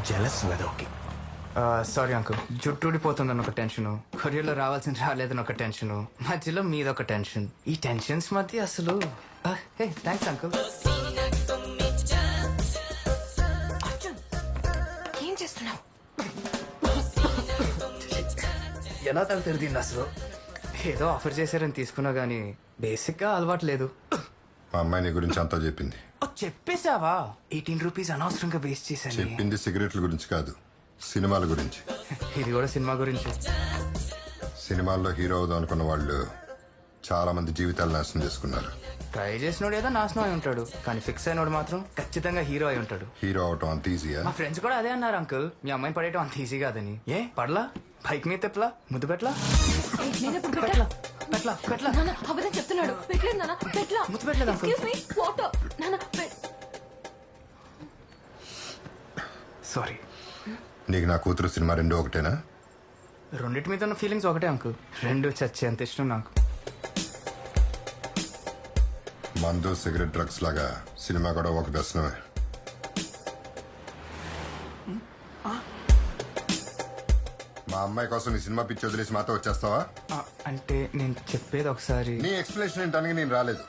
Jealous వెదోకి. Sorry uncle, జుట్టు ఊడిపోతుందని ఒక tension, కొరియర్లో రావాల్సిన రాలేదని ఒక టెన్షన్, మధ్యలో మీదొక టెన్షన్. ఈ టెన్షన్స్ మధ్య అసలు థ్యాంక్స్ అంకుల్. ఏం చేస్తున్నావు? ఎలా తగ్గుతుంది అసలు? ఏదో ఆఫర్ చేశారని తీసుకున్నా గానీ బేసిక్ గా అలవాటు లేదు. మా అమ్మాయి నీ గురించి అంతా చెప్పింది. చెప్పేశావా? 18 రూపీస్ అనవసరంగా వేస్ట్ చేశాను. చెప్పింది సిగరెట్ల గురించి కాదు, సినిమాల గురించి. ఇది కూడా సినిమా గురించి. సినిమాల్లో హీరో అవుదాం అనుకున్న వాళ్ళు చాలా మంది జీవితాలు నాశనం చేసుకున్నారు. ట్రై చేసినోడు ఏదో నాశనం అయి ఉంటాడు, కానీ ఫిక్స్ అయినోడు మాత్రం ఖచ్చితంగా హీరో అయి ఉంటాడు. హీరో అవటం అంత ఈజీయా? మా ఫ్రెండ్స్ కూడా అదే అన్నారు అంకుల్, మీ అమ్మాయిని పడేయటం అంత ఈజీ కాదని. ఏ పడలా? బైక్ మీద తెప్పలా? ముద్దు పెట్లా? నేనెప్పుడు పెట్లా పెట్లా పెట్లా నాన్న అబద్ధం చెప్తున్నాడు. పెట్టలేదు నాన్న, పెట్లా. ముద్దు పెట్టలేదు అంకుల్. Excuse me, water. నాన్న సారీ. నీకు నా కూతురు సినిమా రెండు ఒకటేనా? రెండింటి మీద ఉన్న ఫీలింగ్స్ ఒకటే అంకుల్, రెండు చచ్చే అంత ఇష్టం నాకు. మందు సిగరెట్ డ్రగ్స్ లాగా సినిమా కూడా ఒక వ్యసనమే. మా అమ్మాయి కోసం నీ సినిమా పిచ్చి వదిలేసి మాతో వచ్చేస్తావా? అంటే నేను చెప్పేది ఒకసారి. నీ ఎక్స్ప్లెనేషన్ ఏంటానికి నేను రాలేదు.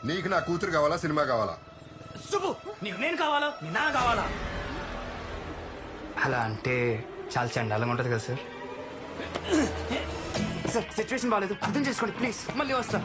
నీకు నా కూతురు కావాలా, సినిమా కావాలా? శుభు, నీకు నేను కావాలా, నీ నాన్న కావాలా? అలా అంటే చాలా చండాలంగా ఉంటది కదా సార్. సార్ సిచ్యువేషన్ బాగాలేదు, అర్థం చేసుకోండి ప్లీజ్. మళ్ళీ వస్తా.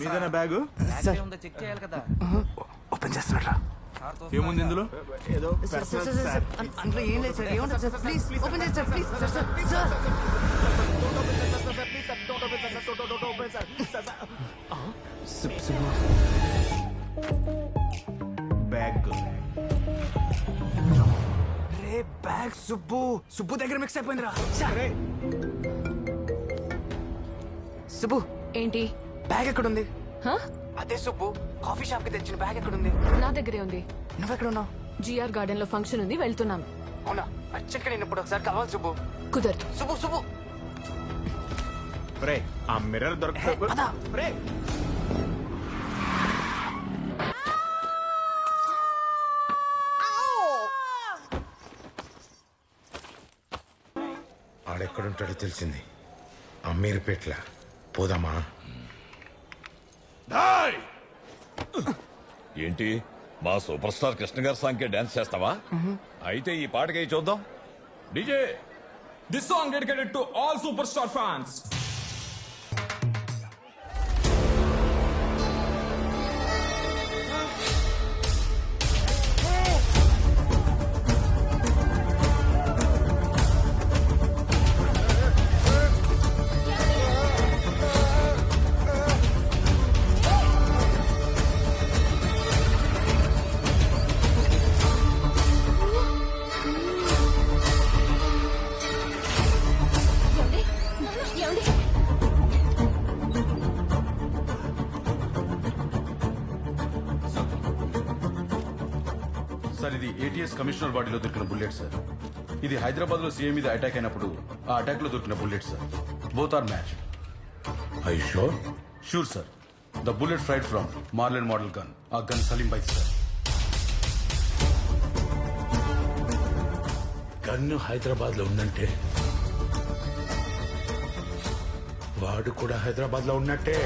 మీదేనా బ్యాగు? చెక్ చేయాలి కదా. ఓపెన్ చేస్తున్నారా? ఏముంది ఇందులో? ఏదో అందులో ఏం లేదు సార్. ఏముంటుంది సార్? ప్లీజ్ ఓపెన్ చేయండి sir, please sir. Sir bag. Ray bag Subbu, Subbu దగ్గర మిక్స్ అయిపోయిందిరా. సుబ్బు ఏంటి? బ్యాగ్ ఎక్కడుంది? హ? అదే సుబ్బు, కాఫీ షాప్ కి తెచ్చిన బ్యాగ్ ఎక్కడుంది? నా దగ్గరే ఉంది. నువ్వెక్కడున్నావు? జిఆర్ గార్డెన్ లో ఫంక్షన్ ఉంది, వెళ్తున్నాను. అవునా? అచ్చక్క నేను ఇప్పుడు ఒకసారి కావాలి సుబ్బు. కుదరదు. సుబ్బు సుబ్బు రే, ఆ మిర్రర్ దొరకదు. పద. రే, ఆడెక్కడుంటాడో తెలిసింది. అమ్మీర్పేట్ల పోదామా? ఏంటి మా సూపర్ స్టార్ కృష్ణ గారి సాంగ్ కి డాన్స్ చేస్తావా? అయితే ఈ పాటకి చూద్దాం. DJ, This song dedicated to all superstar fans. ATS commissioner బాడీలో దొరికిన బుల్లెట్ సార్. ఇది హైదరాబాద్ లో సీఎం మీద అటాక్ అయినప్పుడు ఆ అటాక్ లో దొరికిన bullet sir. Both are match. I sure? Sure sir. The bullet fired from Marlin model gun. ఆ గన్ సలీం బైక్ సార్. గన్ను హైదరాబాద్ లో ఉందంటే వాడు కూడా హైదరాబాద్ లో ఉన్నట్టే.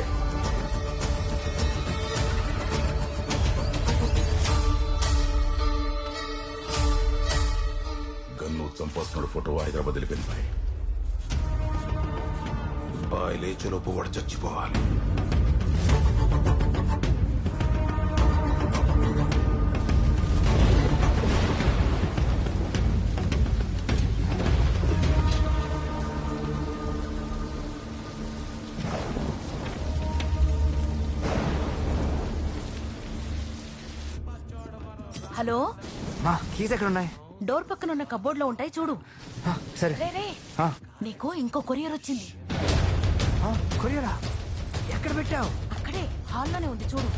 గన్ను చంపాల్సిన ఫోటో హైదరాబాద్ వెళ్ళిపోయింది. బాయ్ లేచేలోపు వాడు చచ్చిపోవాలి. హలో, మా కీస్ ఎక్కడ ఉన్నాయి? డోర్ పక్కన ఉన్న కబోర్డ్ లో ఉంటాయి చూడు. సరే. రే రే, ఆ, నీకు ఇంకో కొరియర్ వచ్చింది. ఆ, కొరియరా? ఎక్కడ పెట్టావు? అక్కడే హాల్లోనే ఉంది చూడు.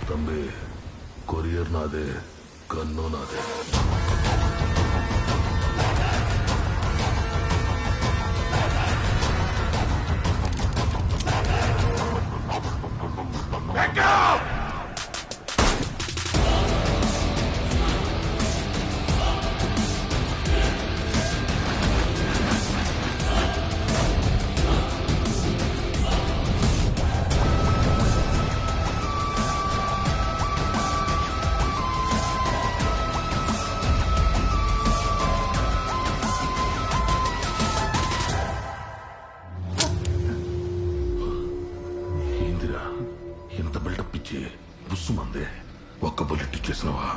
తమ్మి, కొరియర్ నాదే, గన్ను నాదే. ఏందిరా ఎంత బిల్డప్ ఇచ్చి బుస్సుమందే. ఒక్క బుల్లెట్ ఇచ్చేసినవా?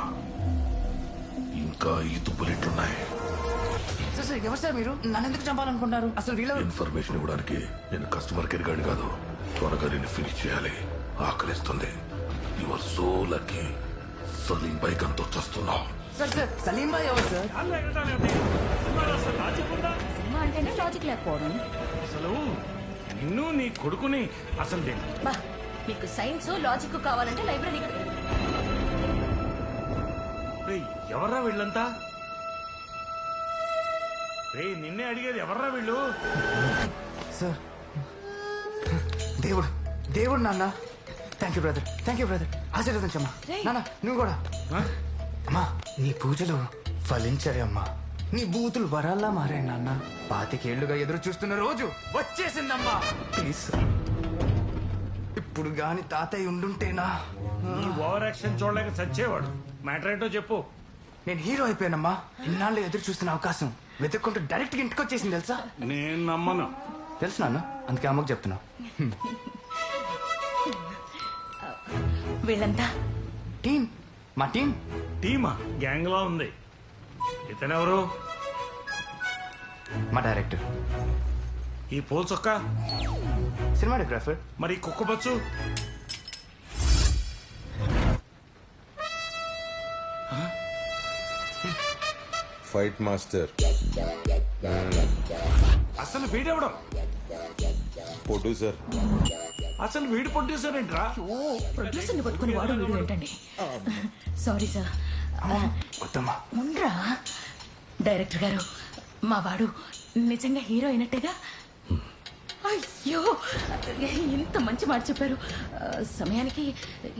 ఇంకా 5 బుల్లెట్లున్నాయి. సార్ సార్, ఎవరు సార్ మీరు? నన్ను ఎందుకు చంపాలనుకుంటున్నారు? అసలు వీళ్ళ ఇన్ఫర్మేషన్ ఇవ్వడానికి నేను కస్టమర్ కేర్ గాని కాదు. త్వరగా నేను ఫినిష్ చేయాలి, ఆకలిస్తుంది. You are so lucky. Salim బైక్ అంతా వచ్చేస్తున్నావు. సార్ సార్, సలీం భాయ్ ఎవరు సార్? సినిమా అంటేనే లాజిక్ లేకపోవడం. అసలు నిన్ను నీ కొడుకుని అసలు బా, మీకు సైన్స్ లాజిక్ కావాలంటే లైబ్రరీ. ఎవర్రా వీళ్ళంతా? రే, నిన్నే అడిగేది ఎవర్రా వీళ్ళు? సార్, దేవుడు దేవుడు నాన్న. Thank you brother, thank you brother. ఆశీర్వదించమ్మా. నాన్న నువ్వు కూడా. అమ్మా, నీ పూజలు ఫలించాయి అమ్మా. నీ బూతులు వరాల్లా మారాయి నాన్న. 25 ఏళ్లుగా ఎదురు చూస్తున్న రోజు వచ్చేసిందమ్మా. ప్లీజ్ సార్, ఇప్పుడు గాని తాతయ్య ఉండుంటేనా? నీ ఓవర్ యాక్షన్ చూడలేక చచ్చేవాడు. మ్యాటర్ ఏంటో చెప్పు. నేను హీరో అయిపోయానమ్మా. ఇన్నాళ్ళు ఎదురు చూస్తున్న అవకాశం వెతుక్కుంటూ డైరెక్ట్ గా ఇంటికి వచ్చేసింది తెలుసా? నేను నమ్మను. తెలుసు నాన్న, అందుకే అమ్మకు చెప్తున్నా. వీళ్ళంతా టీం, మా టీం. టీమా? గ్యాంగ్ లా ఉంది. ఇతనెవరు? మా డైరెక్టర్. ఈ పూల చొక్క? సినిమాటోగ్రాఫర్. మరి కుక్క బచ్చు? ఫైట్ మాస్టర్ అసలు వీడెవడం ప్రొడ్యూసర్. అసలు వీడు ప్రొడ్యూసర్ ఏంట్రా? ప్రొడ్యూసర్ ని పట్టుకుని వాడు వీడు ఏంటండి? Sorry sir. వద్దమ్మా. ఉండ్రా డైరెక్టర్ గారు, మా వాడు నిజంగా హీరో అయినట్టేగా? అయ్యో, ఇంత మంచి మాట చెప్పారు. సమయానికి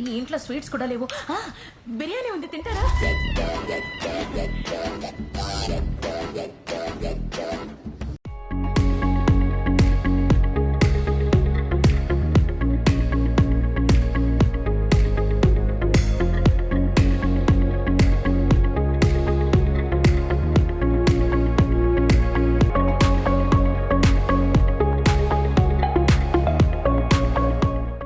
ఈ ఇంట్లో స్వీట్స్ కూడా లేవు. బిర్యానీ ఉంది, తింటారా?